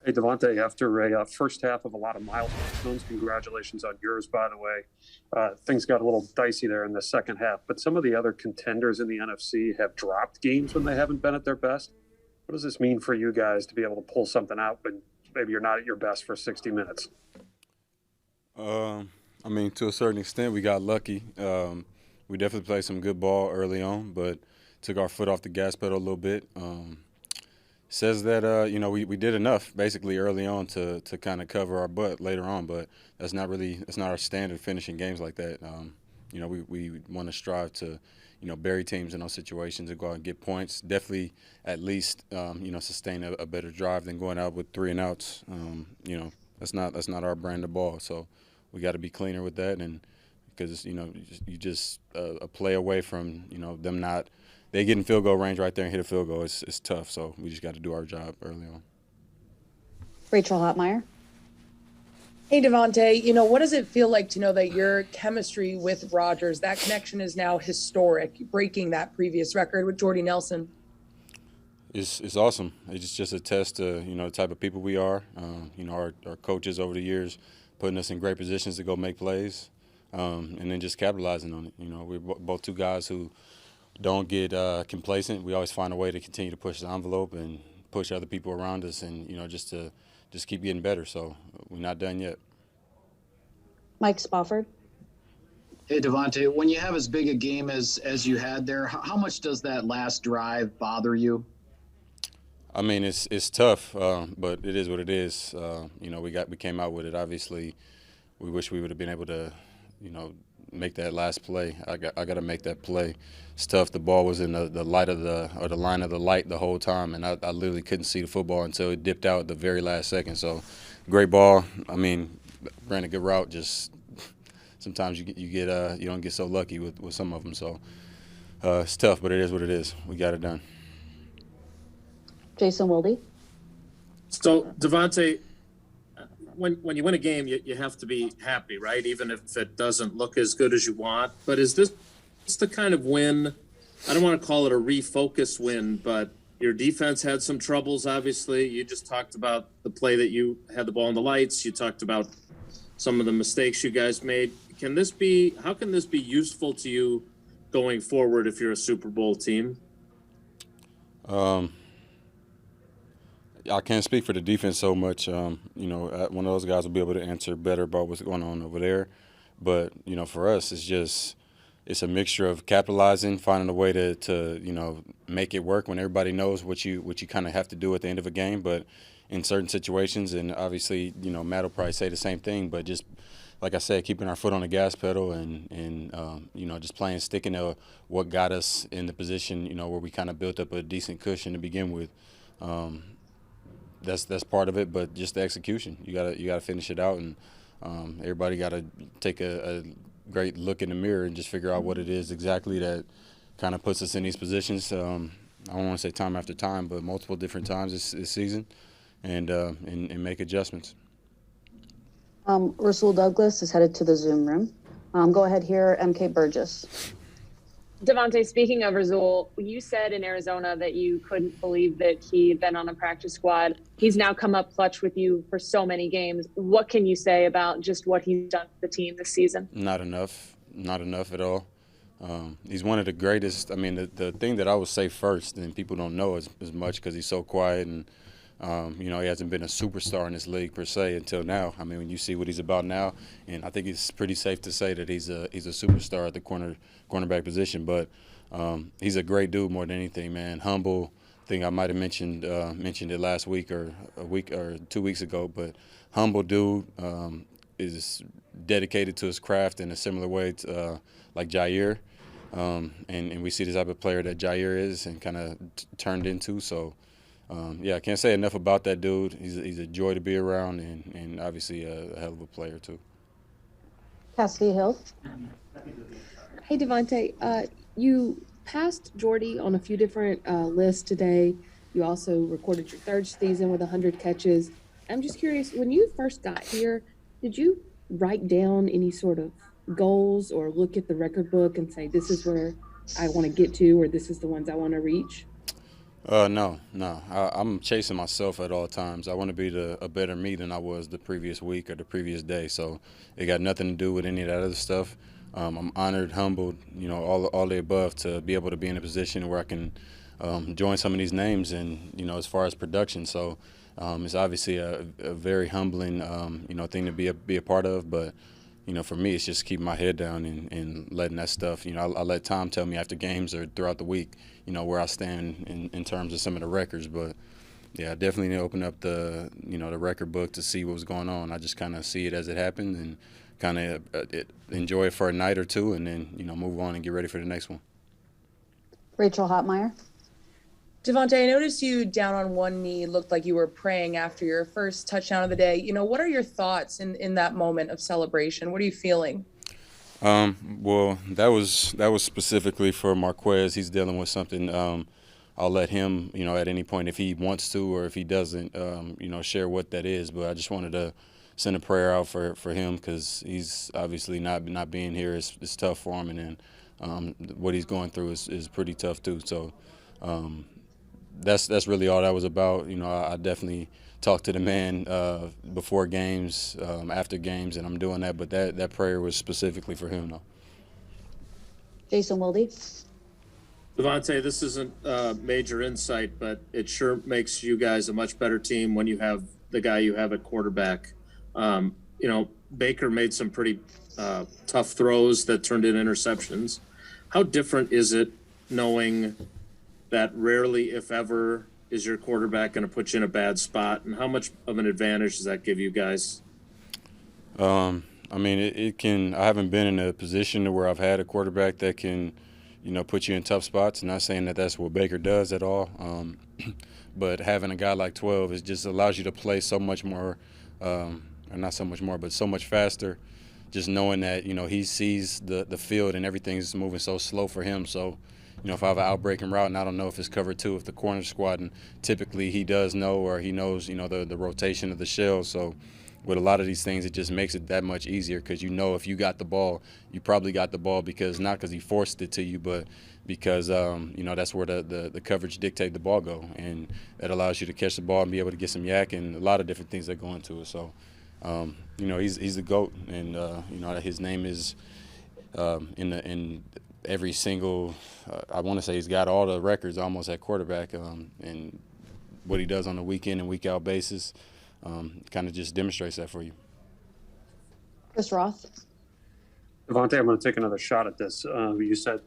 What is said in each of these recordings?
Hey, Davante, after a first half of a lot of milestones, congratulations on yours, by the way. Things got a little dicey there in the second half, but some of the other contenders in the NFC have dropped games when they haven't been at their best. What does this mean for you guys to be able to pull something out when maybe you're not at your best for 60 minutes? I mean, to a certain extent, we got lucky. We definitely played some good ball early on, but took our foot off the gas pedal a little bit. Says that we did enough basically early on to kind of cover our butt later on, but that's not our standard finishing games like that. We want to strive to bury teams in those situations and go out and get points. Definitely at least sustain a better drive than going out with three and outs. That's not our brand of ball. So we got to be cleaner with that, and because you just a play away from them not they get in field goal range right there and hit a field goal. It's tough. So we just got to do our job early on. Rachel Hotmeyer. Hey, Davante, what does it feel like to know that your chemistry with Rodgers, that connection is now historic, breaking that previous record with Jordy Nelson? It's awesome. It's just a test to the type of people we are. Our coaches over the years putting us in great positions to go make plays, and then just capitalizing on it. We're both two guys who don't get complacent. We always find a way to continue to push the envelope and push other people around us, and just keep getting better. So we're not done yet. Mike Spofford. Hey, Davante, when you have as big a game as you had there, how much does that last drive bother you? I mean, it's tough, but it is what it is. We came out with it. Obviously, we wish we would have been able to, make that last play. I got to make that play. It's tough. The ball was in the line of the light the whole time, and I literally couldn't see the football until it dipped out at the very last second. So, great ball. I mean, ran a good route. Just sometimes you don't get so lucky with some of them. So it's tough, but it is what it is. We got it done. Jason Wilde. So, Davante, when you win a game, you have to be happy, right? Even if it doesn't look as good as you want. But is this the kind of win? I don't want to call it a refocus win, but your defense had some troubles, obviously. You just talked about the play that you had the ball in the lights. You talked about some of the mistakes you guys made. How can this be useful to you going forward if you're a Super Bowl team? I can't speak for the defense so much. One of those guys will be able to answer better about what's going on over there. But for us, it's a mixture of capitalizing, finding a way to make it work when everybody knows what you kind of have to do at the end of a game. But in certain situations, and obviously, Matt will probably say the same thing. But just like I said, keeping our foot on the gas pedal and just sticking to what got us in the position, where we kind of built up a decent cushion to begin with. That's part of it, but just the execution. You gotta finish it out, and everybody gotta take a great look in the mirror and just figure out what it is exactly that kind of puts us in these positions. I don't want to say time after time, but multiple different times this season, and make adjustments. Rasul Douglas is headed to the Zoom room. Go ahead here, MK Burgess. Davante, speaking of Rasul, you said in Arizona that you couldn't believe that he had been on a practice squad. He's now come up clutch with you for so many games. What can you say about just what he's done for the team this season? Not enough at all. He's one of the greatest. I mean, the thing that I would say first, and people don't know as much because he's so quiet and he hasn't been a superstar in this league per se until now. I mean, when you see what he's about now, and I think it's pretty safe to say that he's a superstar at the cornerback position. But he's a great dude more than anything, man. Humble. I think I might have mentioned it last week or a week or 2 weeks ago. But humble dude, is dedicated to his craft in a similar way to, like Jair. And we see the type of player that Jair is and kind of turned into. So. I can't say enough about that dude. He's a joy to be around and obviously a hell of a player too. Cassidy Hill. Hey, Davante, you passed Jordy on a few different lists today. You also recorded your third season with 100 catches. I'm just curious, when you first got here, did you write down any sort of goals or look at the record book and say, this is where I want to get to or this is the ones I want to reach? No. I'm chasing myself at all times. I want to be a better me than I was the previous week or the previous day. So it got nothing to do with any of that other stuff. I'm honored, humbled, all the above to be able to be in a position where I can join some of these names and, as far as production. So it's obviously a very humbling, thing to be a part of. But, for me, it's just keeping my head down and letting that stuff, I let Tom tell me after games or throughout the week, where I stand in terms of some of the records. But, yeah, I definitely need to open up the record book to see what was going on. I just kind of see it as it happened and kind of enjoy it for a night or two and then, move on and get ready for the next one. Rachel Hotmeyer. Davante, I noticed you down on one knee, looked like you were praying after your first touchdown of the day. What are your thoughts in that moment of celebration? What are you feeling? Well, that was specifically for Marquez. He's dealing with something. I'll let him, at any point if he wants to or if he doesn't, share what that is. But I just wanted to send a prayer out for him because he's obviously not being here is tough for him, and then what he's going through is pretty tough too. So that's really all that was about. I definitely talk to the man before games, after games, and I'm doing that. But that prayer was specifically for him, though. Jason Wilde. Davante, this isn't major insight, but it sure makes you guys a much better team when you have the guy you have at quarterback. Baker made some pretty tough throws that turned into interceptions. How different is it knowing that rarely, if ever, is your quarterback going to put you in a bad spot, and how much of an advantage does that give you guys? It can. I haven't been in a position where I've had a quarterback that can, put you in tough spots. Not saying that that's what Baker does at all, but having a guy like 12, it just allows you to play so much more, or not so much more, but so much faster. Just knowing that he sees the field and everything's moving so slow for him. So, if I have an outbreaking route and I don't know if it's cover two, if the corner squad, and typically he does know or he knows, the rotation of the shell. So with a lot of these things, it just makes it that much easier because if you got the ball, you probably got the ball not because he forced it to you, but because, that's where the coverage dictate the ball go. And that allows you to catch the ball and be able to get some yak and a lot of different things that go into it. So, he's the GOAT, and, his name is in every single I want to say he's got all the records almost at quarterback, and what he does on a week in and week out basis kind of just demonstrates that for you. Chris Roth. Davante, I'm going to take another shot at this. You said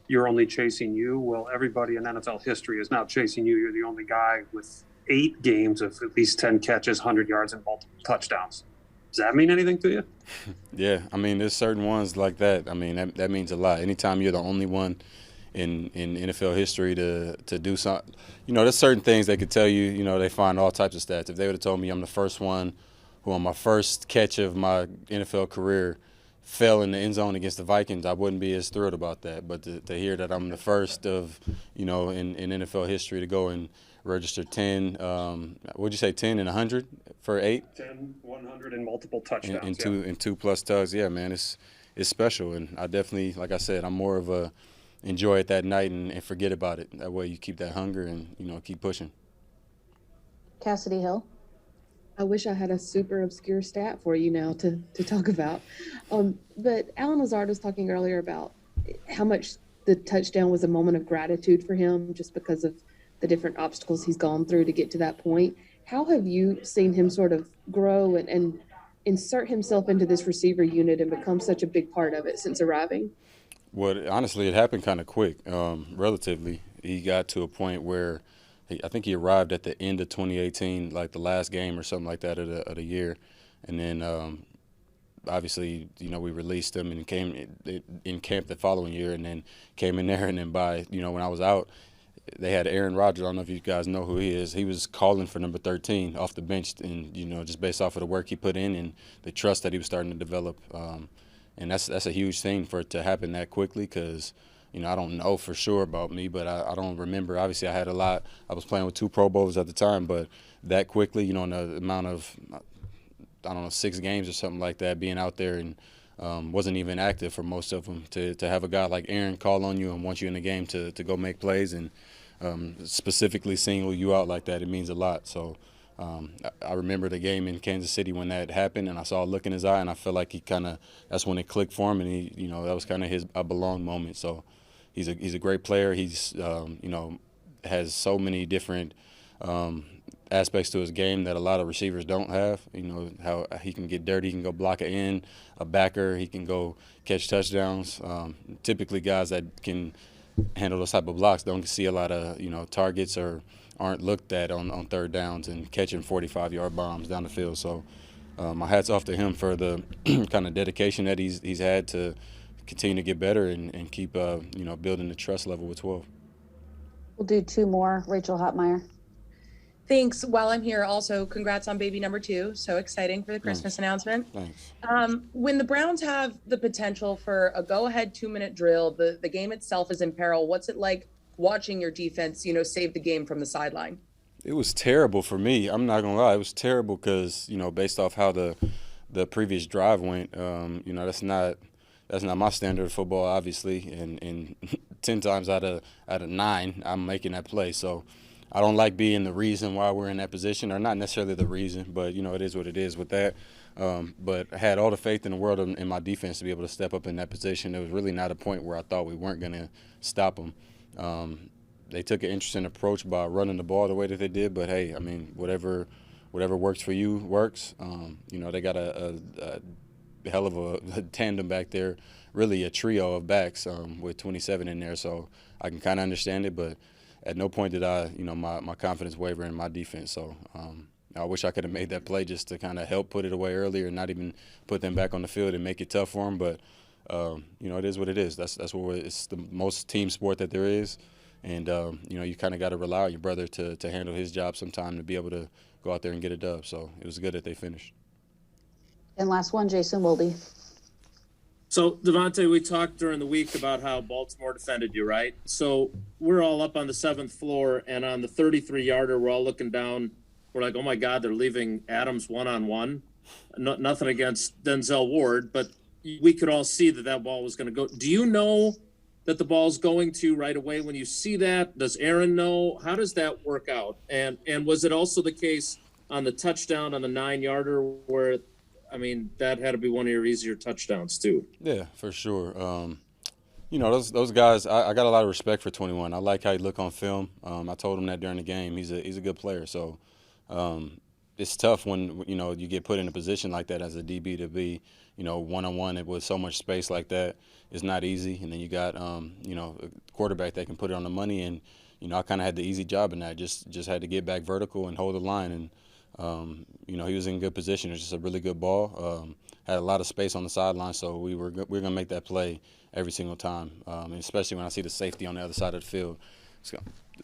you're only chasing you. Well, everybody in NFL history is now chasing you. You're the only guy with 8 games of at least 10 catches, 100 yards, and multiple touchdowns. Does that mean anything to you? Yeah, there's certain ones like that. That means a lot. Anytime you're the only one in NFL history to do something, there's certain things they could tell you. They find all types of stats. If they would have told me I'm the first one who on my first catch of my NFL career fell in the end zone against the Vikings, I wouldn't be as thrilled about that. But to hear that I'm the first of, in NFL history to go and register 10, what'd you say, 10 and 100 for 8? 10, 100, and multiple touchdowns. And two plus tugs. Yeah, man, it's special. And I definitely, like I said, I'm more of a enjoy it that night and forget about it. That way you keep that hunger and, keep pushing. Cassidy Hill. I wish I had a super obscure stat for you now to talk about. But Alan Lazard was talking earlier about how much the touchdown was a moment of gratitude for him just because of the different obstacles he's gone through to get to that point. How have you seen him sort of grow and insert himself into this receiver unit and become such a big part of it since arriving? Well, honestly, it happened kind of quick, relatively. He got to a point where I think he arrived at the end of 2018, like the last game or something like that of the year. And then obviously, we released him and came in camp the following year and then came in there. And then by, when I was out, they had Aaron Rodgers. I don't know if you guys know who he is. He was calling for number 13 off the bench and, just based off of the work he put in and the trust that he was starting to develop. And that's a huge thing for it to happen that quickly because, I don't know for sure about me, but I don't remember. Obviously, I had a lot. I was playing with 2 Pro Bowlers at the time, but that quickly, in the amount of, 6 games or something like that, being out there and wasn't even active for most of them, to have a guy like Aaron call on you and want you in the game to go make plays and specifically single you out like that, it means a lot. So I remember the game in Kansas City when that happened, and I saw a look in his eye, and I felt like that's when it clicked for him, and that was kind of his "I belong" moment. So he's a great player. He's has so many different aspects to his game that a lot of receivers don't have. How he can get dirty, he can go block an end, a backer, he can go catch touchdowns. Typically, guys that can handle those type of blocks don't see a lot of targets or aren't looked at on third downs and catching 45-yard bombs down the field. So my hat's off to him for the kind of dedication that he's had to continue to get better and keep building the trust level with 12. We'll do two more. Rachel Hotmeyer. Thanks. While I'm here, also congrats on baby number 2. So exciting for the Christmas announcement. Thanks. When the Browns have the potential for a go-ahead 2-minute drill, the game itself is in peril. What's it like watching your defense, save the game from the sideline? It was terrible for me. I'm not gonna lie. It was terrible because based off how the previous drive went, that's not my standard of football, obviously. And 10 times out of 9, I'm making that play. So I don't like being the reason why we're in that position, or not necessarily the reason, but it is what it is with that. But I had all the faith in the world in my defense to be able to step up in that position. It was really not a point where I thought we weren't gonna stop them. They took an interesting approach by running the ball the way that they did, but hey, I mean, whatever works for you works. They got a hell of a tandem back there, really a trio of backs with 27 in there, so I can kind of understand it, but at no point did I, my confidence waver in my defense. So I wish I could have made that play just to kind of help put it away earlier and not even put them back on the field and make it tough for them, but it is what it is. That's what it's the most team sport that there is. And, you kind of got to rely on your brother to handle his job sometime to be able to go out there and get a dub. So it was good that they finished. And last one, Jason Wilde. So, Davante, we talked during the week about how Baltimore defended you, right? So we're all up on the 7th floor, and on the 33-yarder, we're all looking down. We're like, oh, my God, they're leaving Adams one-on-one. Nothing against Denzel Ward, but we could all see that ball was going to go. Do you know that the ball's going to right away when you see that? Does Aaron know? How does that work out? And was it also the case on the touchdown on the 9-yarder where, that had to be one of your easier touchdowns too? Yeah, for sure. Those guys, I got a lot of respect for 21. I like how he look on film. I told him that during the game. He's a good player. So it's tough when, you get put in a position like that as a DB to be, one-on-one with so much space like that. It's not easy. And then you got, a quarterback that can put it on the money. And, I kind of had the easy job in that. Just had to get back vertical and hold the line. And, he was in good position. It was just a really good ball. Had a lot of space on the sideline, so we were going to make that play every single time, and especially when I see the safety on the other side of the field. It's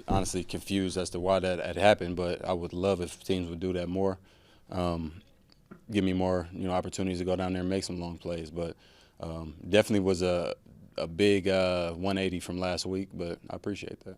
honestly confused as to why that had happened, but I would love if teams would do that more. Give me more, opportunities to go down there and make some long plays. But definitely was a big 180 from last week, but I appreciate that.